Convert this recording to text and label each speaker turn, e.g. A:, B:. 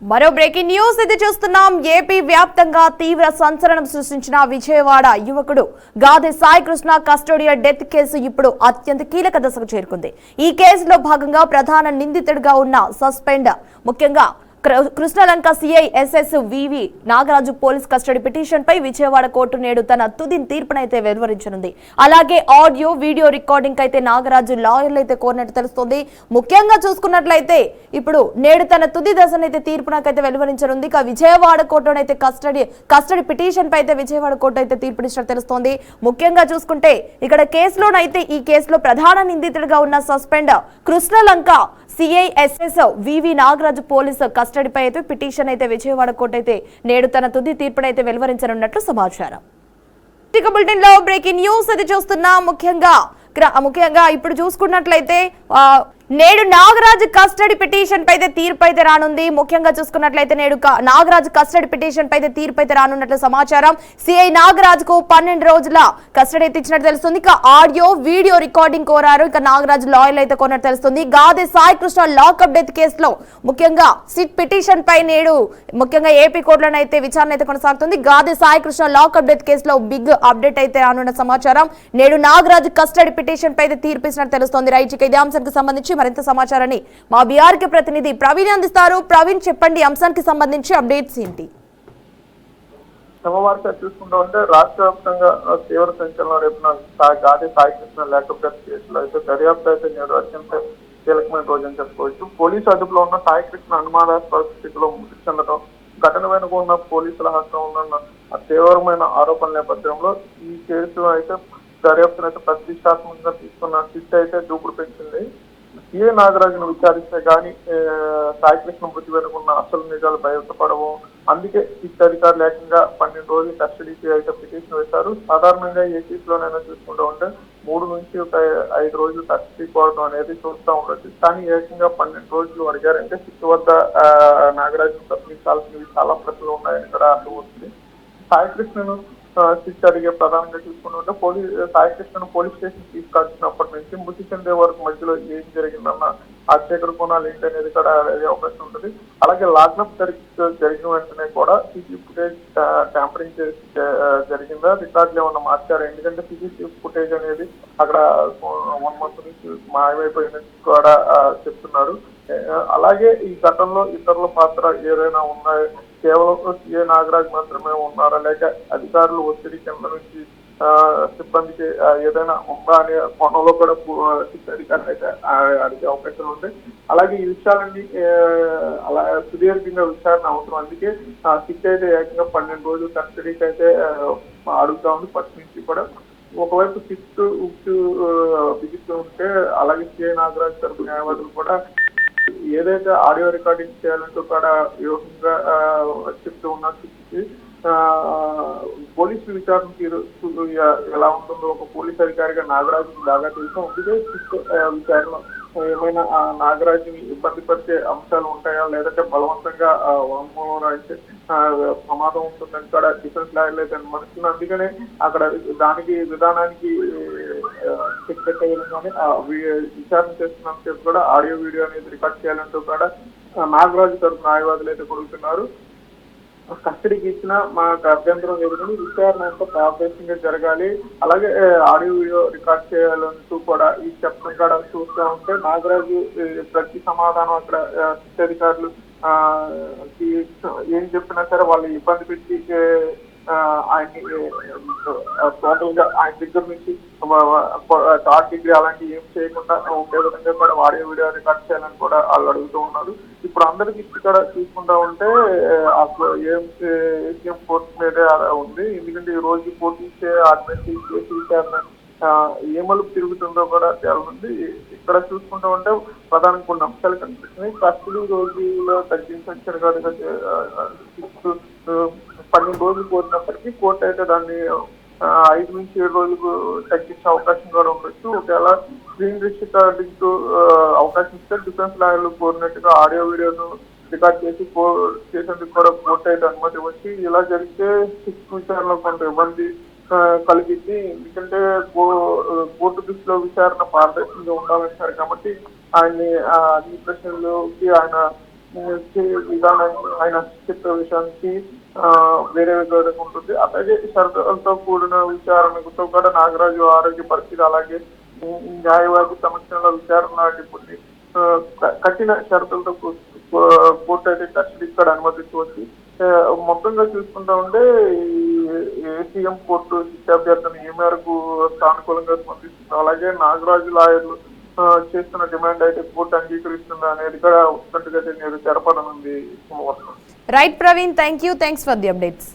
A: మరో breaking news ఇది చూస్తున్నాం. ఏపీ వ్యాప్తంగా తీవ్ర సంచలనం సృష్టించిన విజయవాడ యువకుడు Gade Sai Krishna custodial death case ఇప్పుడు అత్యంత కీలక దశకు చేరుకుంది. ఈ కేసులో భాగంగా ప్రధాన నిందితుడిగా ఉన్న సస్పెండ్ ముఖ్యంగా కృష్ణలంక సిఐ ఎస్ఎస్ వివి నాగరాజు పోలీస్ కస్టడీ పిటిషన్ పై విజయవాడ కోర్టు నేడు తన తుది తీర్పునైతే వెలువరించనుంది. అలాగే ఆడియో వీడియో రికార్డింగ్ అయితే నాగరాజు లాయర్లు అయితే కోరినట్టు తెలుస్తోంది. ముఖ్యంగా చూసుకున్నట్లయితే ఇప్పుడు నేడు తన తుది దశనైతే తీర్పునకైతే వెలువరించనుంది. ఇక విజయవాడ కోర్టునైతే కస్టడీ పిటిషన్ పై అయితే విజయవాడ కోర్టు అయితే తీర్పునిచ్చినట్టు తెలుస్తోంది. ముఖ్యంగా చూసుకుంటే ఇక్కడ కేసులోనైతే ఈ కేసులో ప్రధాన నిందితుడిగా ఉన్న సస్పెండ్ కృష్ణలంక సిఐ ఎస్ఎస్ వివి నాగరాజు పోలీసు కస్టడీపై అయితే పిటిషన్ అయితే విజయవాడ కోర్టు అయితే నేడు తన తుది తీర్పునైతే వెలువరించనున్నట్లు సమాచారం. బులెటిన్ లో బ్రేకింగ్ న్యూస్ అది చూస్తున్నా. ముఖ్యంగా ఇప్పుడు చూసుకున్నట్లయితే నేడు నాగరాజు కస్టడీ పిటిషన్ పై తీర్పు అయితే రానుంది. ముఖ్యంగా చూసుకున్నట్లయితే నేడు నాగరాజు కస్టడీ పిటిషన్ పై తీర్పు అయితే రానున్నట్లు సమాచారం. సిఐ నాగరాజుకు 12 రోజుల కస్టడీ అయితే ఇచ్చినట్టు తెలుస్తుంది. ఇక ఆడియో వీడియో రికార్డింగ్ కోరారు. ఇక నాగరాజు లాయర్లు అయితే కొన్నట్టు తెలుస్తుంది. గాదె సాయి కృష్ణ లాకప్ డెత్ కేసులో ముఖ్యంగా సిట్ పిటిషన్ పై నేడు ముఖ్యంగా ఏపీ కోర్టులో అయితే విచారణ అయితే కొనసాగుతుంది. గాదె సాయి కృష్ణ లాకప్ డెత్ కేసులో బిగ్ అప్డేట్ అయితే రానున్న సమాచారం. నేడు నాగరాజు కస్టడీ పిటిషన్ పై తీర్పు ఇచ్చినట్టు తెలుస్తుంది. రైట్, ఇక ఇదే అంశానికి సంబంధించి మరింత సమాచారాన్ని మా బీఆర్కే ప్రతినిధి ప్రవీణ్ అందిస్తారు. ప్రవీణ్, చెప్పండి, అంశానికి సంబంధించి అప్డేట్స్ ఏంటి?
B: సోమవారం చూసుకుంటూ ఉంటే రాష్ట్ర వ్యాప్తంగా తీవ్ర సంచలనం రేపున గాదె సాయి కృష్ణ ల్యాకప్ డెత్ కేసులో అయితే దర్యాప్తు అయితే నేడు అత్యంత కీలకమైన రోజు అని చెప్పుకోవచ్చు. పోలీసు అదుపులో ఉన్న సాయి కృష్ణ అనుమానాస్పద స్థితిలో మృతి చెందడం, ఘటన వెనుక ఉన్న పోలీసుల హస్తంలో ఉన్న తీవ్రమైన ఆరోపణల నేపథ్యంలో ఈ కేసులో అయితే దర్యాప్తును అయితే ప్రతిష్టాత్మకంగా తీసుకున్న సిట్ అయితే దూకుడు పెంచింది. సిఐ నాగరాజును విచారిస్తే గానీ సాయికృష్ణ మృతి వెనుకున్న అసలు నిజాలు బయటపడవు. అందుకే సిట్ అధికారులు ఏకంగా 12 రోజులు కస్టడీకి అయితే పిటిషన్ వేశారు. సాధారణంగా ఏ కేసులోనైనా చూసుకుంటూ ఉంటే 3 నుంచి 5 రోజులు కస్టడీ కోవడం అనేది చూస్తూ ఉండొచ్చు. కానీ ఏకంగా 12 రోజులు అడిగారంటే సిట్ వద్ద నాగరాజును ప్రశ్నించాల్సినవి చాలా ప్రశ్నలు ఉన్నాయని కూడా అర్థమవుతుంది. సాయికృష్ణను సిట్ అడిగే ప్రధానంగా చూసుకుంటుంటే సాయికృష్ణను పోలీస్ స్టేషన్ తీసుకొచ్చినప్పటి నుంచి మృతి చెందే వరకు మధ్యలో ఏం జరిగిందన్న ఆశ్చర్య కోణాలు ఏంటనేది కూడా అడిగే అవకాశం ఉంటుంది. అలాగే లాక్డౌన్ జరిగిన వెంటనే కూడా సీసీ ఫుటేజ్ ట్యాంపరింగ్ జరిగిందా, రికార్డులు ఏమన్నా మార్చారు? ఎందుకంటే సీసీ ఫుటేజ్ అనేది అక్కడ 1 month నుంచి మాయమైపోయిందని కూడా చెప్తున్నారు. అలాగే ఈ ఘటనలో ఇతరుల పాత్ర ఏదైనా ఉన్నాయో, కేవలం సిఐ నాగరాజ్ మాత్రమే ఉన్నారా, లేక అధికారులు ఒత్తిడి కింద నుంచి సిబ్బందికి ఏదైనా ఉందా అనే కోణంలో కూడా అధికారులు అయితే అడిగే అవకాశాలు ఉంటాయి. అలాగే ఈ విషయాలన్నీ అలా సుదీర్ఘంగా విచారణ అవసరం. అందుకే సిట్ అయితే ఏకంగా 12 రోజులు కస్టడీకి అయితే అడుగుతా ఉంది ఫస్ట్ నుంచి కూడా. ఒకవైపు సిట్ బిగిస్తూ ఉంటే అలాగే సిఐ నాగరాజ్ తరపు న్యాయవాదులు కూడా ఏదైతే ఆడియో రికార్డింగ్ చేయాలంటూ కూడా వ్యూహంగా చెప్తూ ఉన్నారు. పోలీసు విచారణ తీరు ఎలా ఉంటుందో ఒక పోలీస్ అధికారిగా నాగరాజుకి బాగా తెలుసు. అందుకే విచారణ ఏమైనా నాగరాజుని ఇబ్బంది పరిచే అంశాలు ఉంటాయా, లేదంటే బలవంతంగా వాంగ్మూలం రాయితే ప్రమాదం ఉంటుందని కూడా డిఫెన్స్ లాయర్లు అయితే అనుమతిస్తుంది. అందుకనే అక్కడ దానికి విధానానికి చెక్ పెట్టే విధంగానే విచారణ చేస్తున్నందుకు కూడా ఆడియో వీడియో అనేది రికార్డ్ చేయాలంటూ కూడా నాగరాజు తరపు న్యాయవాదులు అయితే కొడుతున్నారు. కస్టడీకి ఇచ్చిన మాకు అభ్యంతరం ఎదుగుతుంది, విచారణ అంతా ప్రాథమికంగా జరగాలి, అలాగే ఆడియో వీడియో రికార్డ్ చేయాలంటూ కూడా ఈ చెప్పడం కూడా చూస్తూ ఉంటే నాగరాజు ప్రతి సమాధానం అక్కడ అధికారులు ఏం చెప్పినా సరే వాళ్ళు ఇబ్బంది పెట్టి ఆయన్ని టోటల్ గా ఆయన దగ్గర నుంచి థర్డ్ డిగ్రీ అలాంటివి ఏం చేయకుండా ఉండే విధంగా కూడా ఆడియో వీడియో రికార్డ్ చేయాలని కూడా వాళ్ళు అడుగుతూ ఉన్నారు. ఇప్పుడు అందరికి ఇక్కడ చూసుకుంటా ఉంటే అసలు ఏసీఎం కోర్టు మీదే ఉంది. ఎందుకంటే ఈ రోజు పోటీసే ఆర్డినెన్సీ కేసు విచారణ ఏ మలుపు తిరుగుతుందో కూడా తేలుంది. ఇక్కడ చూసుకుంటూ ఉంటే ప్రధానంగా కొన్ని అంశాలు కనిపిస్తున్నాయి. కస్టడీ రోజుల్లో తగ్గించారు కనుక 12 రోజులు కోరినప్పటికీ కోర్టు అయితే దాన్ని 5 నుంచి 7 రోజులకు తగ్గించే అవకాశం కూడా ఉండొచ్చు. ఒకవేళ స్క్రీన్ రికార్డింగ్ అవకాశం ఇస్తే డిఫెన్స్ లాయర్లు కోరినట్టుగా ఆడియో వీడియోను రికార్డ్ చేసేందుకు కూడా కోర్టు అయితే అనుమతి వచ్చి ఇలా జరిగితే సిట్ విచారణలో కొంత ఇబ్బంది కలిగింది. ఎందుకంటే కోర్టు దృష్టిలో విచారణ పారదర్శకంగా ఉండాలంటారు కాబట్టి ఆయన్ని అన్ని ప్రశ్నలకి ఆయన విధానం ఆయన చెప్పే విషయానికి వేరే విధంగా ఉంటుంది. అలాగే షరతులతో కూడిన విచారణతో కూడా నాగరాజు ఆరోగ్య పరిస్థితి, అలాగే న్యాయవాది సమక్షంలో విచారణ లాంటి కొన్ని కఠిన షరతులతో కోర్టు అయితే కస్టడీ ఇక్కడ అనుమతించవచ్చు. మొత్తంగా చూసుకుంటా ఉంటే ఏసీఎం కోర్టు శిక్షాభ్యర్థన ఏ మేరకు సానుకూలంగా స్పందిస్తుంది, అలాగే నాగరాజు లాయర్లు చేస్తున్న డిమాండ్ అయితే కోర్టు అంగీకరిస్తుందా అనేది కూడా ఉత్కంఠగా జరపనుంది.
A: Right Praveen, thanks for the updates.